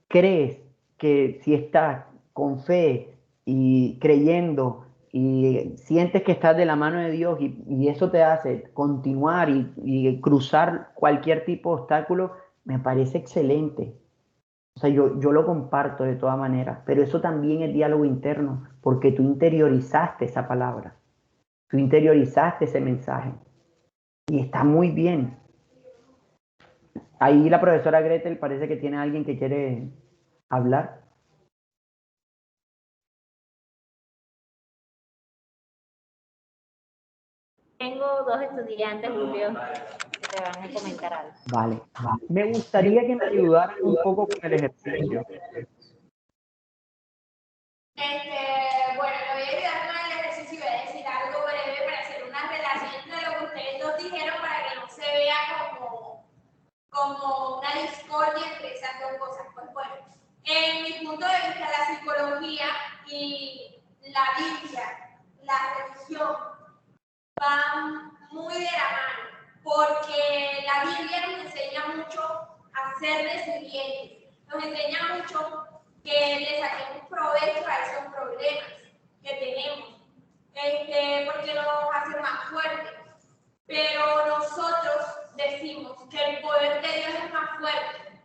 crees que si estás con fe y creyendo y sientes que estás de la mano de Dios y eso te hace continuar y cruzar cualquier tipo de obstáculo, me parece excelente. O sea, yo lo comparto de todas maneras, pero eso también es diálogo interno, porque tú interiorizaste esa palabra, tú interiorizaste ese mensaje y está muy bien. Ahí la profesora Gretel parece que tiene alguien que quiere hablar. Tengo 2 estudiantes, Julio, que te van a comentar algo. Vale. Me gustaría que me ayudaran un poco con el ejercicio. Bueno, le voy a ayudar con el ejercicio y voy a decir algo breve para hacer una relación entre lo que ustedes dos dijeron para que no se vea como una discordia entre esas dos cosas. Pues bueno, en mi punto de vista, la psicología y la Biblia, la religión, van muy de la mano, porque la Biblia nos enseña mucho a ser resilientes, nos enseña mucho que le saquemos provecho a esos problemas que tenemos, porque nos hace más fuertes. Pero nosotros decimos que el poder de Dios es más fuerte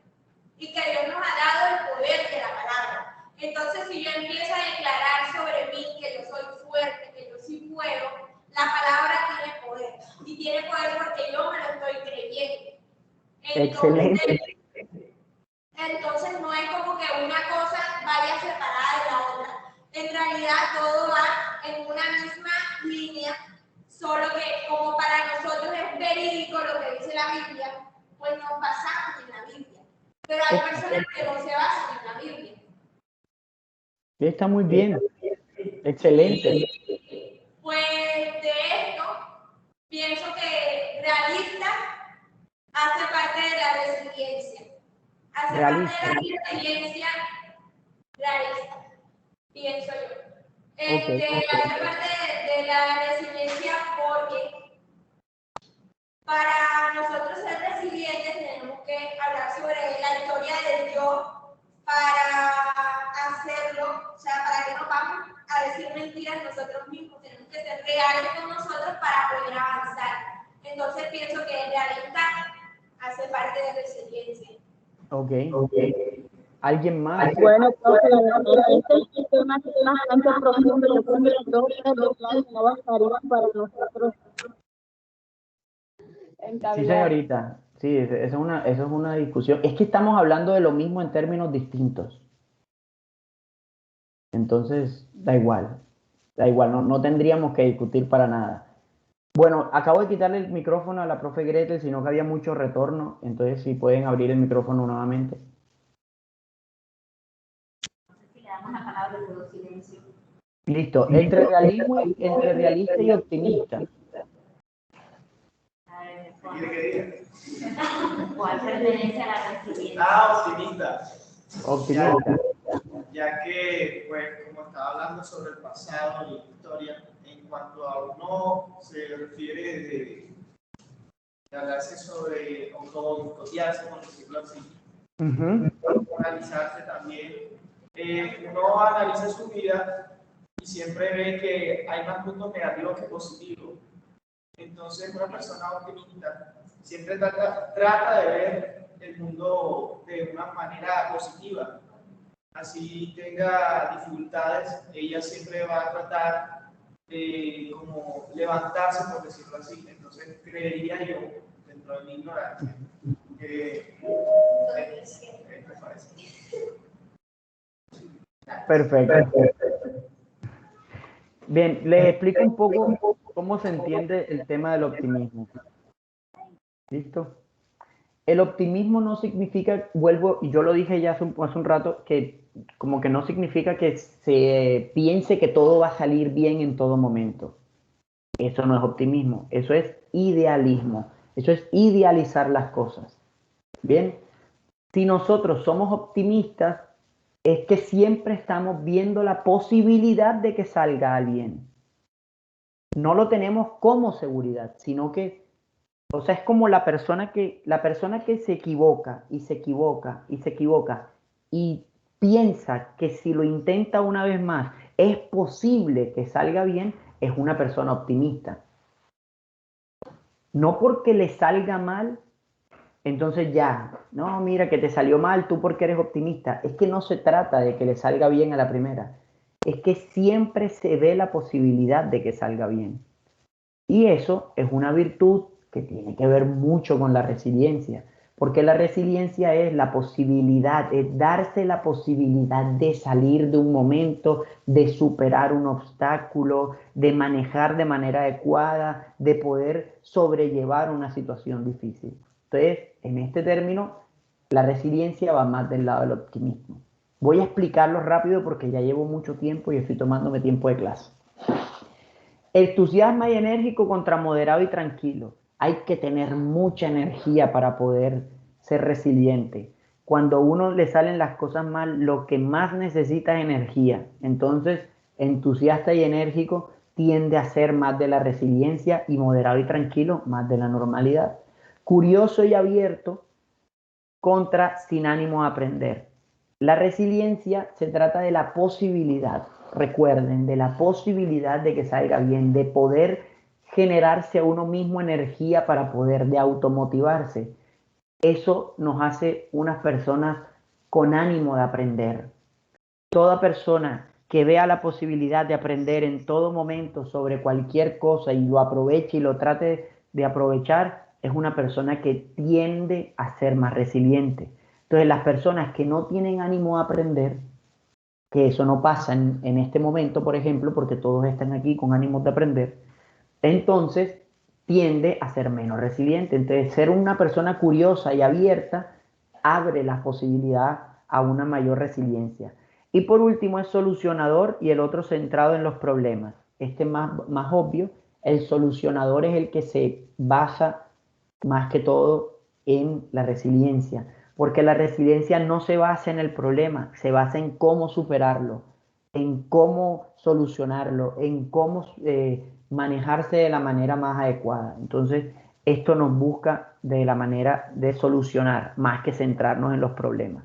y que Dios nos ha dado el poder de la palabra. Entonces, si yo empiezo a declarar sobre mí que yo soy fuerte, que yo sí puedo, la palabra tiene poder. Y tiene poder porque yo me lo estoy creyendo. Excelente. Entonces no es como que una cosa vaya separada de la otra. En realidad todo va en una misma línea, solo que como para nosotros es verídico lo que dice la Biblia, pues nos basamos en la Biblia. Pero hay personas que no se basan en la Biblia. Está muy bien. Excelente. Pues de esto, pienso que realista hace parte de la resiliencia. Hace parte de la resiliencia realista, pienso yo. Hace parte de la resiliencia porque para nosotros ser resilientes tenemos que hablar sobre la historia del yo para hacerlo, o sea, para que no vamos a decir mentiras nosotros mismos, tenemos que ser reales con nosotros para poder avanzar. Entonces pienso que realista hace parte de resiliencia. Ok. ¿Alguien más? Bueno, profe, este tema es bastante profundo. Yo creo que los dos no bastarían para nosotros. Sí, señorita. Sí, eso es una discusión. Es que estamos hablando de lo mismo en términos distintos. Entonces, da igual, no tendríamos que discutir para nada. Bueno, acabo de quitarle el micrófono a la profe Gretel, sino que había mucho retorno, entonces si pueden abrir el micrófono nuevamente. Listo, entre realista y optimista. ¿Cuál pertenece a la resiliencia? Optimista. Optimista. Ya que, pues, como estaba hablando sobre el pasado y la historia, en cuanto a uno se refiere de hablarse sobre autodiscotearse, por decirlo así, analizarse también. Uno analiza su vida y siempre ve que hay más puntos negativos que positivos. Entonces, una persona optimista siempre trata de ver el mundo de una manera positiva. Así tenga dificultades, ella siempre va a tratar de como levantarse, por decirlo así. Entonces, creería yo, dentro de mi ignorancia, que me parece. Perfecto. Bien, les explico un poco cómo se entiende el tema del optimismo. ¿Listo? El optimismo no significa, vuelvo, y yo lo dije ya hace un rato, que como que no significa que se piense que todo va a salir bien en todo momento. Eso no es optimismo, eso es idealismo, eso es idealizar las cosas. Bien, si nosotros somos optimistas, es que siempre estamos viendo la posibilidad de que salga bien. No lo tenemos como seguridad, sino que, o sea, es como la persona que se equivoca y se equivoca y se equivoca y piensa que si lo intenta una vez más es posible que salga bien, es una persona optimista. No porque le salga mal, entonces ya, no, mira que te salió mal, tú porque eres optimista. Es que no se trata de que le salga bien a la primera, es que siempre se ve la posibilidad de que salga bien. Y eso es una virtud que tiene que ver mucho con la resiliencia, Porque la resiliencia es la posibilidad, es darse la posibilidad de salir de un momento, de superar un obstáculo, de manejar de manera adecuada, de poder sobrellevar una situación difícil. Entonces, en este término, la resiliencia va más del lado del optimismo. Voy a explicarlo rápido porque ya llevo mucho tiempo y estoy tomándome tiempo de clase. Entusiasma y enérgico contra moderado y tranquilo. Hay que tener mucha energía para poder ser resiliente. Cuando a uno le salen las cosas mal, lo que más necesita es energía. Entonces, entusiasta y enérgico tiende a ser más de la resiliencia y moderado y tranquilo más de la normalidad. Curioso y abierto contra sin ánimo a aprender. La resiliencia se trata de la posibilidad, recuerden, de la posibilidad de que salga bien, de poder generarse a uno mismo energía para poder, de automotivarse. Eso nos hace unas personas con ánimo de aprender. Toda persona que vea la posibilidad de aprender en todo momento sobre cualquier cosa y lo aproveche y lo trate de aprovechar, es una persona que tiende a ser más resiliente. Entonces, las personas que no tienen ánimo a aprender, que eso no pasa en este momento, por ejemplo, porque todos están aquí con ánimo de aprender, entonces tiende a ser menos resiliente. Entonces, ser una persona curiosa y abierta abre la posibilidad a una mayor resiliencia. Y por último, es solucionador y el otro centrado en los problemas. Este más obvio, el solucionador es el que se basa más que todo en la resiliencia, porque la resiliencia no se basa en el problema, se basa en cómo superarlo, en cómo solucionarlo, en cómo manejarse de la manera más adecuada. Entonces, esto nos busca de la manera de solucionar, más que centrarnos en los problemas.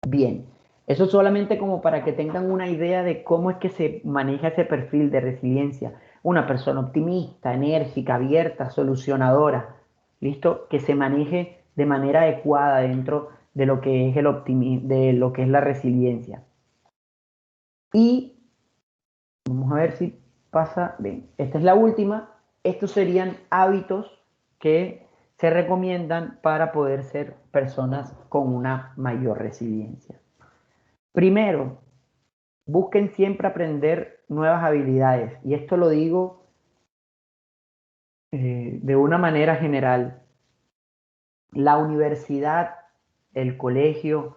Bien, eso solamente como para que tengan una idea de cómo es que se maneja ese perfil de resiliencia. Una persona optimista, enérgica, abierta, solucionadora, ¿listo? Que se maneje de manera adecuada dentro de lo que es el optimismo, de lo que es la resiliencia. Y vamos a ver si pasa bien. Esta es la última. Estos serían hábitos que se recomiendan para poder ser personas con una mayor resiliencia. Primero, busquen siempre aprender nuevas habilidades. Y esto lo digo de una manera general. La universidad, el colegio,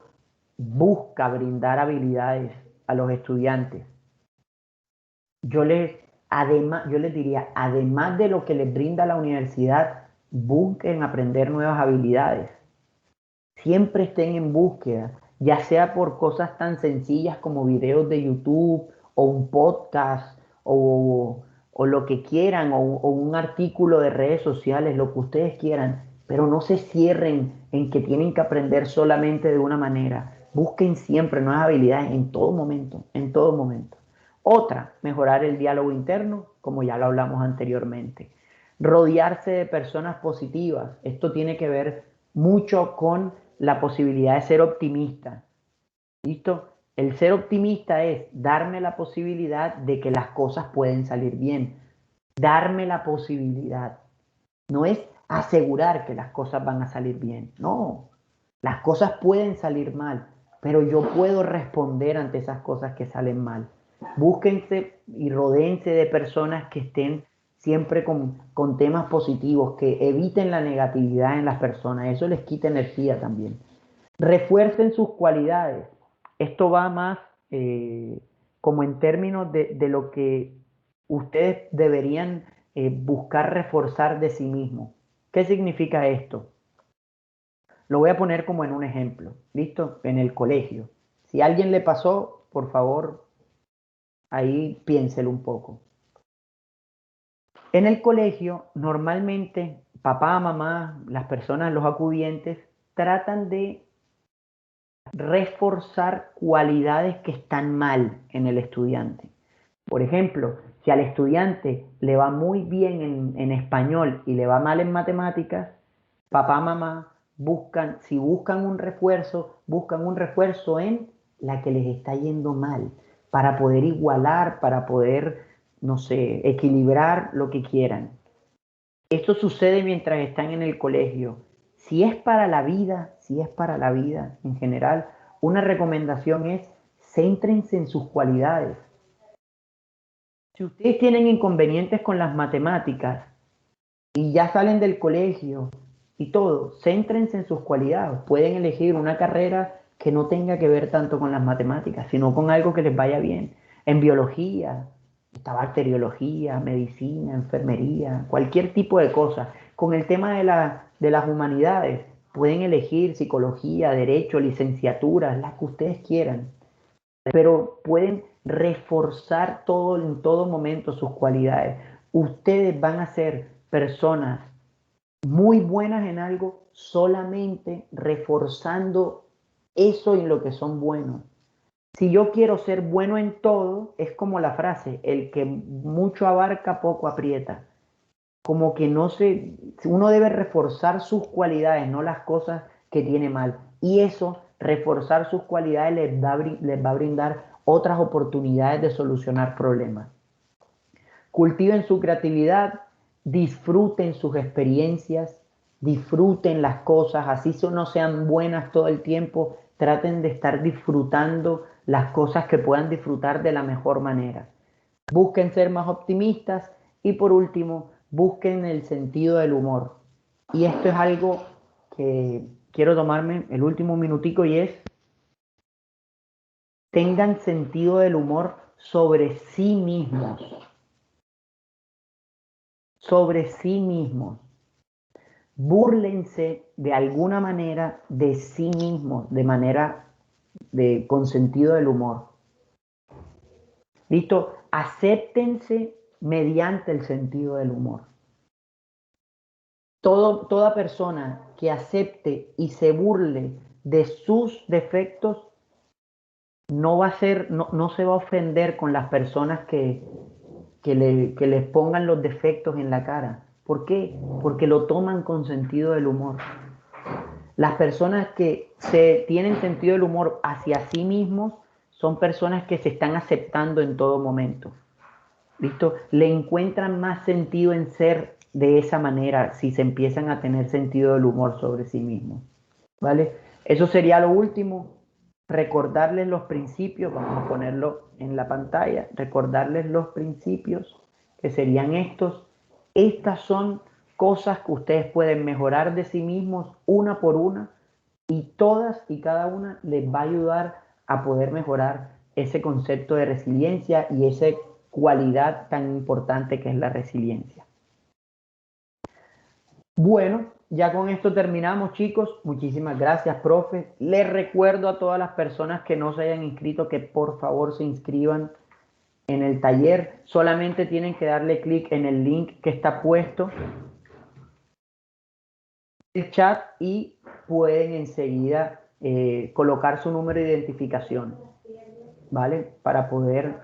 busca brindar habilidades a los estudiantes. Yo les diría, además de lo que les brinda la universidad, busquen aprender nuevas habilidades. Siempre estén en búsqueda, ya sea por cosas tan sencillas como videos de YouTube o un podcast o lo que quieran o un artículo de redes sociales, lo que ustedes quieran, pero no se cierren en que tienen que aprender solamente de una manera. Busquen siempre nuevas habilidades en todo momento, en todo momento. Otra, mejorar el diálogo interno, como ya lo hablamos anteriormente. Rodearse de personas positivas. Esto tiene que ver mucho con la posibilidad de ser optimista. ¿Listo? El ser optimista es darme la posibilidad de que las cosas pueden salir bien. Darme la posibilidad. No es asegurar que las cosas van a salir bien. No, las cosas pueden salir mal, pero yo puedo responder ante esas cosas que salen mal. Búsquense y rodéense de personas que estén siempre con temas positivos, que eviten la negatividad en las personas. Eso les quita energía también. Refuercen sus cualidades. Esto va más como en términos de lo que ustedes deberían buscar reforzar de sí mismos. ¿Qué significa esto? Lo voy a poner como en un ejemplo, ¿listo? En el colegio. Si a alguien le pasó, por favor, ahí piénselo un poco. En el colegio, normalmente, papá, mamá, las personas, los acudientes, tratan de reforzar cualidades que están mal en el estudiante. Por ejemplo, si al estudiante le va muy bien en español y le va mal en matemáticas, papá, mamá si buscan un refuerzo en la que les está yendo mal, para poder igualar, para poder, no sé, equilibrar lo que quieran. Esto sucede mientras están en el colegio. Si es para la vida en general, una recomendación es céntrense en sus cualidades. Si ustedes tienen inconvenientes con las matemáticas y ya salen del colegio y todo, céntrense en sus cualidades. Pueden elegir una carrera que no tenga que ver tanto con las matemáticas, sino con algo que les vaya bien. En biología, está bacteriología, medicina, enfermería, cualquier tipo de cosa. Con el tema de las humanidades, pueden elegir psicología, derecho, licenciaturas, las que ustedes quieran. Pero pueden reforzar en todo momento sus cualidades. Ustedes van a ser personas muy buenas en algo solamente reforzando eso en lo que son buenos. Si yo quiero ser bueno en todo, es como la frase, el que mucho abarca, poco aprieta. Como que uno debe reforzar sus cualidades, no las cosas que tiene mal. Y eso, reforzar sus cualidades, les va a brindar otras oportunidades de solucionar problemas. Cultiven su creatividad, disfruten sus experiencias, disfruten las cosas, así no sean buenas todo el tiempo, traten de estar disfrutando las cosas que puedan disfrutar de la mejor manera. Busquen ser más optimistas y por último, busquen el sentido del humor. Y esto es algo que quiero tomarme el último minutico y es, tengan sentido del humor sobre sí mismos. Sobre sí mismos. Búrlense de alguna manera de sí mismos, con sentido del humor. ¿Listo? Acéptense mediante el sentido del humor. Toda persona que acepte y se burle de sus defectos no se va a ofender con las personas que les pongan los defectos en la cara. ¿Por qué? Porque lo toman con sentido del humor. Las personas que tienen sentido del humor hacia sí mismos son personas que se están aceptando en todo momento. ¿Listo? Le encuentran más sentido en ser de esa manera si se empiezan a tener sentido del humor sobre sí mismos. ¿Vale? Eso sería lo último. Recordarles los principios, vamos a ponerlo en la pantalla, recordarles los principios que serían estos. Estas son cosas que ustedes pueden mejorar de sí mismos una por una y todas y cada una les va a ayudar a poder mejorar ese concepto de resiliencia y esa cualidad tan importante que es la resiliencia. Bueno, ya con esto terminamos, chicos. Muchísimas gracias, profe. Les recuerdo a todas las personas que no se hayan inscrito que por favor se inscriban en el taller. Solamente tienen que darle clic en el link que está puesto en el chat y pueden enseguida colocar su número de identificación, ¿vale? Para poder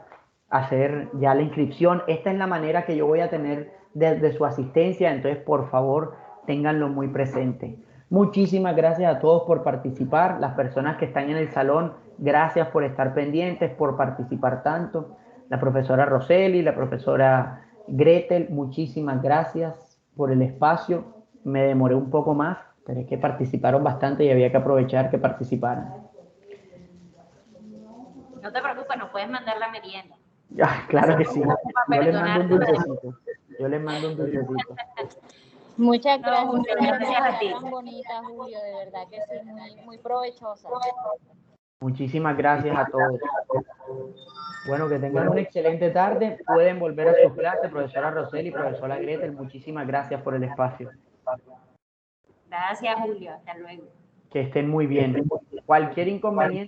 hacer ya la inscripción. Esta es la manera que yo voy a tener desde su asistencia, entonces por favor ténganlo muy presente. Muchísimas gracias a todos por participar, las personas que están en el salón, gracias por estar pendientes, por participar tanto. La profesora Roseli, la profesora Gretel, muchísimas gracias por el espacio. Me demoré un poco más, pero es que participaron bastante y había que aprovechar que participaran. No te preocupes, nos puedes mandar la merienda. Claro que sí. Yo les mando un dulcecito. Muchas gracias. Muchas gracias a ti. Tan bonita, Julio, de verdad que sí, muy provechosa. Muchísimas gracias a todos. Bueno, que tengan una excelente tarde. Pueden volver a sus clases, profesora Roseli, profesora Gretel. Muchísimas gracias por el espacio. Gracias, Julio. Hasta luego. Que estén muy bien. Cualquier inconveniente.